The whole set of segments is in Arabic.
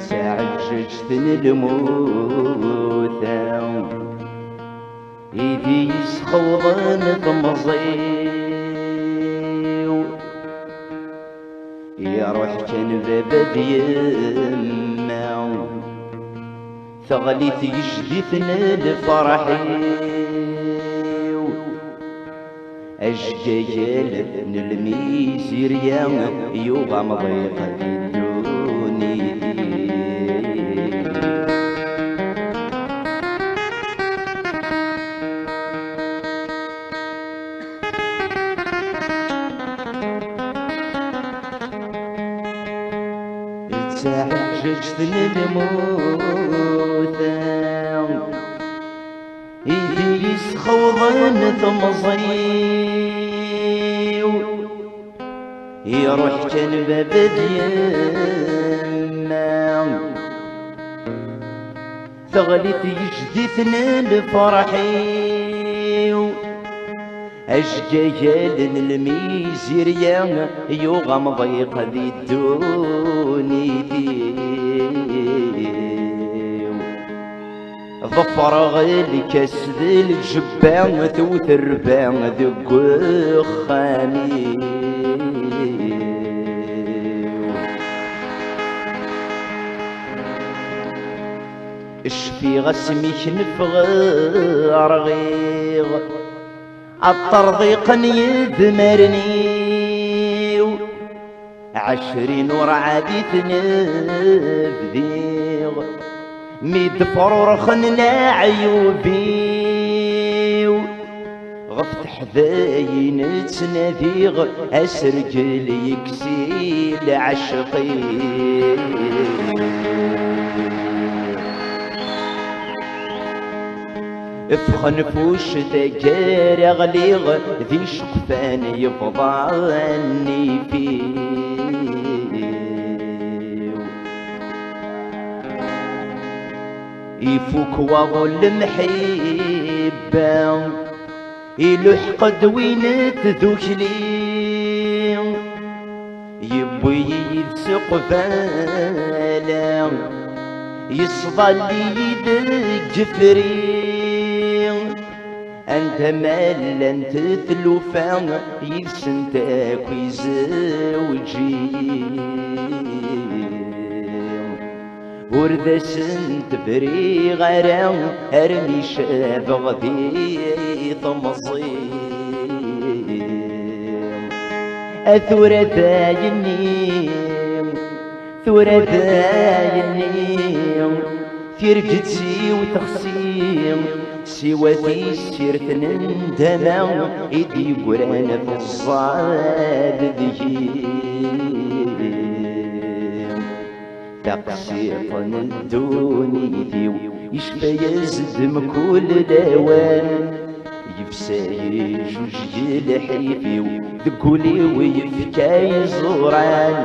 تعججتني الموتى إيدي يسخوضن ثمزيو يا روح كان بابا بيما ثغلي تجدثنا لفرحيو أشجايل الميزير يا يوغا مضيقة الدوني تعججتني الموتى إيدي يسخوضن ثمزيو يروح كان بابا ديما ثغلي تجدثنا لفرحيو أشجايل الميزير يا يوغا مضيق ذي الدوني ظفر غير كاس ذي الجبان ثوث الربان ذق خامي اشفي غسميك نفغر غيغ الطرضيق يذمرني 20 ورعادي تنبذيغ 100 فرور خننا عيوبي غفت حذاين تناديغ اسرجل يكسيل عشقي افخنفوش تجاري غليغ ذي شقفان يفضعني فيه يفوك وغل محبة يلوح قد وين تذوكلي يبوي يلسق فالا يصدى لي يدق جفري أنت مال أنت ثلوفان يلسنتك ويزوجي ورد سنت بري غرام أرمي شابغ ذي طمصي أثورة دايني ثورة دايني تيرجتسي وتخسيم سواتي سيرت نندما إيدي قرانا في الصاد ذيم تقسيط ندوني ذيو يشفى يزدم كل الأوان يفساي جوج الحيفيو ذكولي ويفكاي زوران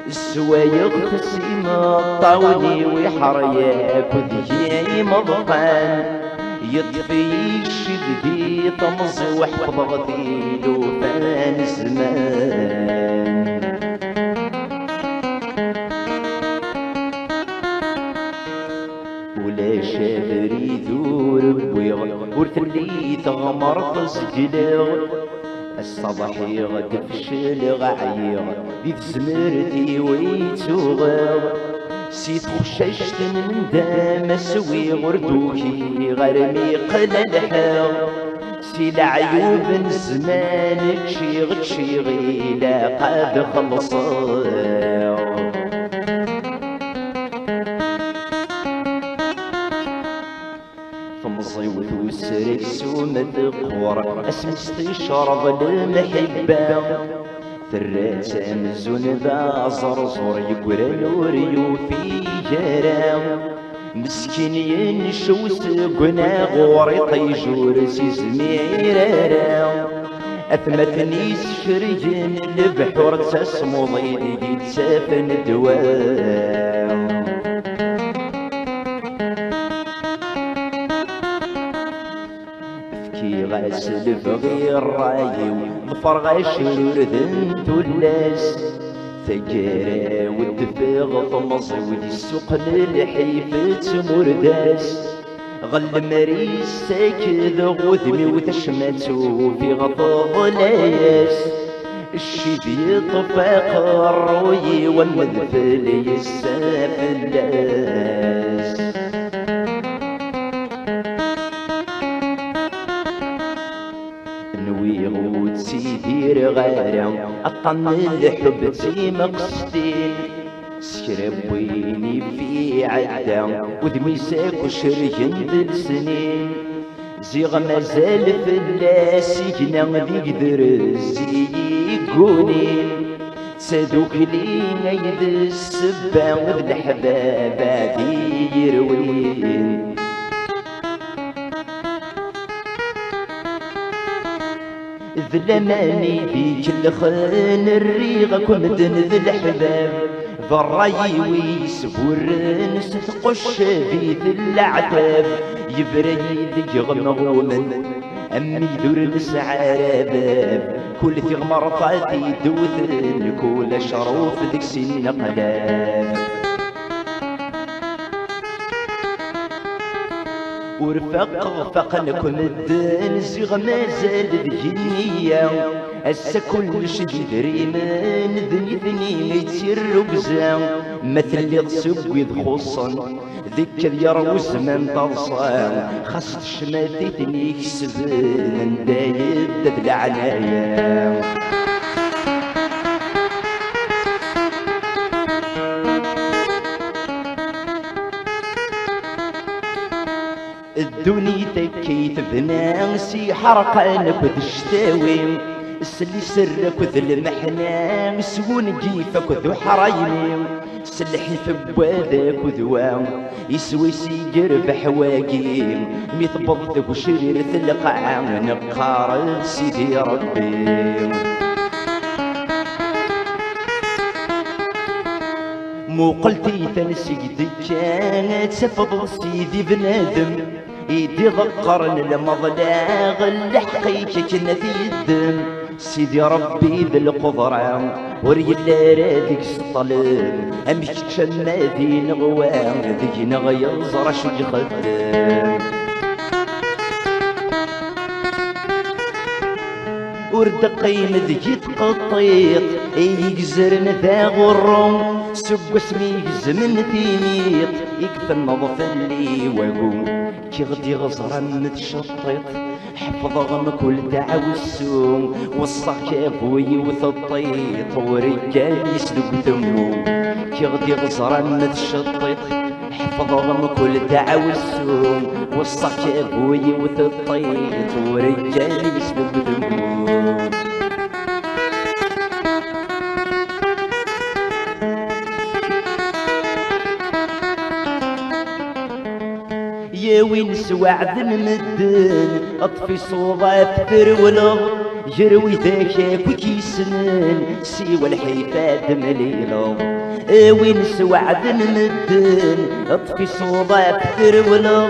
السوايق تسيم الطاولي ويحرياك وذيي مضقان يطفي الشدي طمز وحفظ غثيل وفان الزمان ولا شافري ذور بويغ ورثلي تغمر تسجلغ الصباحي غد فشل غعيغ ذي زمرتي ويتوغغ سيت خششت من دام سوي غردوكي غرمي قلل حاغ سي العيوب زمان تشي غيلا قد خلصاغ فمصيوت وسرك سومة قور اسمست شرب المحبة ثرات امزون ذا زرزور يقرا نوريو في جرام مسكين ينشو سقنا غوري طيجور سي زميرارا أثمتني سفرجن البحور تسمو ضيدي يتسافن الدوام فكي غاسل بغي الرايو ظفر غاشر ذنت الناس ثقارا والدفاغ طمزي ودي السوق للحيفة مرداس غل مريس ساكد غذمي وتشمتو في غضب لاياس الشيب يطفق الروي والمذفل يساف اللاس نوي غود سيدير غارة أطن الحب تي مقصدين سكرب ويني في عدا ودمي ساكو شريين بالسنين زيغ مازال في اللاس يقنا يقدر الزي يقولين تسادوك لينا يد السبا وذ الحباب عادي يروين ذلماني بيك الخان الريغة كمدن ذي الحباب ضراي ويسبور نستقش بيت العتاب يبريد يغمغومن أمي يدور نسعى باب كل ثغمر فاتي دوثن كل شروف ذيك سن قلاب ورفق لكم الدين زيغ مازال بجنية هسا كل شي دريمان ذني ذني يتسر وبزا مثل اللي تسوي خصا ذيك اليروس من طرصان خاص الشماتي تنيك سبن دايب تدلع عنايا الدنيا تكيت بناسي حرقانك وتشتاوي سلي سرك وذل المحنان سون جيفك وذو حرايمي سلحي في بوادك وذوام يسوي سيجر بحواقيم ميثبض وشرير ثلقع نقار سيدي ربي مو قلتي تنسيك كانت سفض سيدي بنادم يدي ذكرن المضلاغ اللي حقيك كنا في الدم سيدي ربي ذي القدرة وريلا رادك الطلب أمك تشمى ذي نغوام ذي نغير زرش يخدم ورد قيم ذي تقطيط يجزرن ذا غرم سب اسمي زمن ثينيط يكفى النظف اللي وقوم كي غدي غزرا متشطط حفظ غم كل دعوة السوم وصاك ابوي وثطيط ورجال يسلق ثمو كي غدي غزرا متشطط حفظ غم كل دعوة السوم وصاك ابوي وثطيط ورجال يسلق ثمو يا وين سوعد المدن اطفي صوبة افتر ولغ يروي ذاك وكيسنن سوى الحيفاد مليلغ وين سوعد المدن اطفي صوبة افتر ولغ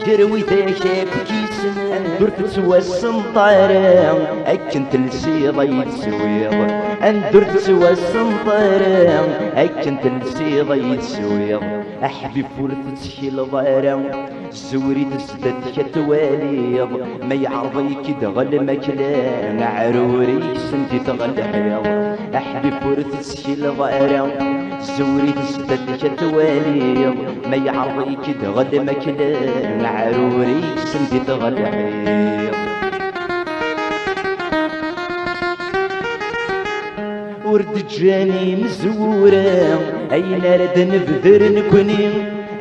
يروي ذاك وكيسنن درت سوى السنطارة اكنت لسيضة يتسويض درت سوى السنطارة اكنت لسيضة يتسويض احبي فرث تشيل ضارة زوري تزدد كتواليض ما يعرضيك دغل مكلان عروري سنتي تغل حيض احبي فرث تشيل ضارة زوري تزدد كتواليض ما يعرضيك دغل مكلان عروري سنتي تغل حيض ورد جاني مزورة أين رد نبذر نكوني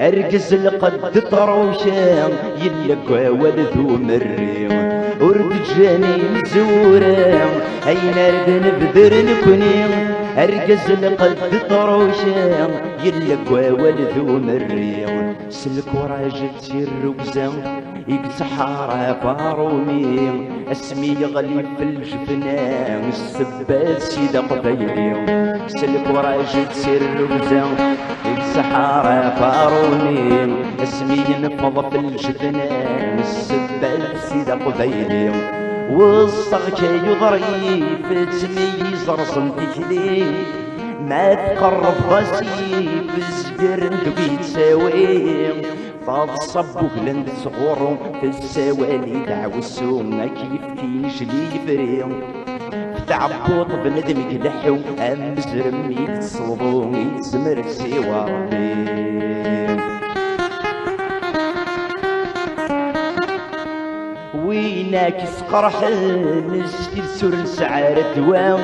أرقز لقد طروشان يلقى ولدو مريم ورد جاني مزورة أين رد نبذر نكوني أرجز لقد طروشان يلقى ولذو مريم سلك وراجل تسير ركزان يقتحار بارومي اسمي يغلي في الجفنان السبات سيدة قبيلي سلك وراجل تسير ركزان يقتحار بارومي اسمي ينفض في الجفنان السبات سيدة قبيلي والصغك يضريف تميز رسم تكلي ما تقرب راسي في الزقر ندوي تساوي فاض صبوك لند صغورو في السوالي دعوسو ما كيف كينجلي فريم تعبوط بندم يلحو ام زرم يتصلبو يتزمر سوا ربي ويناك سقرح نسكيل سور نسعار الدوام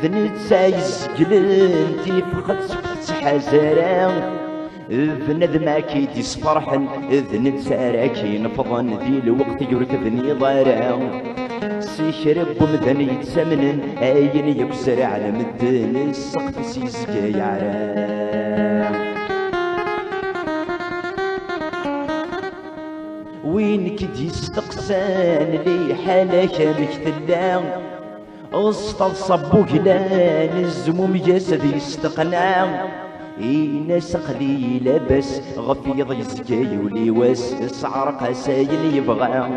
ذنت سايز قلن تيفخد سكت حزاران ذنذ ما كيدي صفرحن ذنت ساراكي نفضن ذي الوقت يركبني ضاران سيشرب ومدن يتسمنن اين يكسر على مدن السقف سيزكا يعران وين كدي استقسان لي حالك مكتلان اسطل صبو قلان الزموم جسد يستقنع ناس قليلة بس غفيض يزكي وليواس سعر قسايل يبغى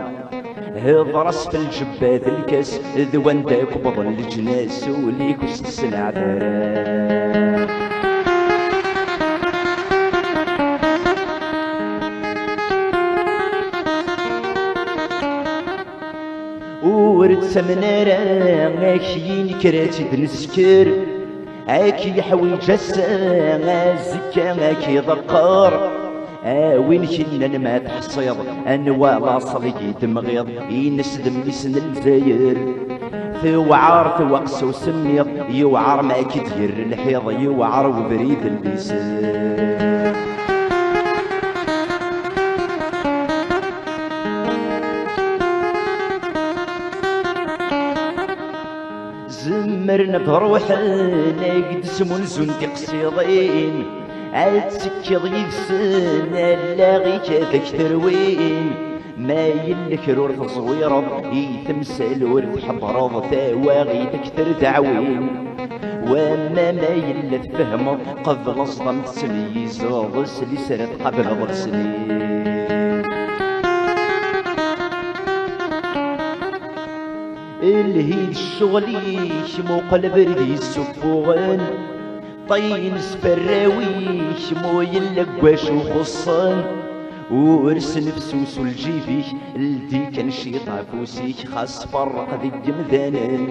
هضرس في الجبات الكاس ذوان داك بضل الجناس وليك وستسنع دارا ورد سمنارا اكي كراتي دنسكر اكي حويج الساعة زكا اكي ذقار وين كنا ما تحصيض انواع صليقي تمغيض ينسدم يسن الزاير ثوعار ثوقس وسميض يوعر ما كدير الحيض يوعر وبريد اللسان زمرنا بروحنا يقدسمو نزون قصيضين عاد سكض يفسن اللاغي كذاك تروين ما يلك رور تصويرض يتمسل ورد حضرض تواغي تكتر دعوين وما ما يلا تفهمض قبل اصلا تسميز غسلي سرت قبل غسلي الهيد الشغلي شمو قلب ردي السفوغن طين سفراوي شمو يلقواش وخصن ورس نفسوس الجيفيك الدي كان شي طافوسيك خاص فرق ذي جمذانن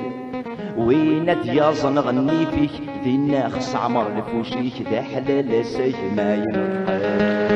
وين ديازن غني فيك ذي ناخص عمر لفوشيك ذا حلال سيك ما ينقل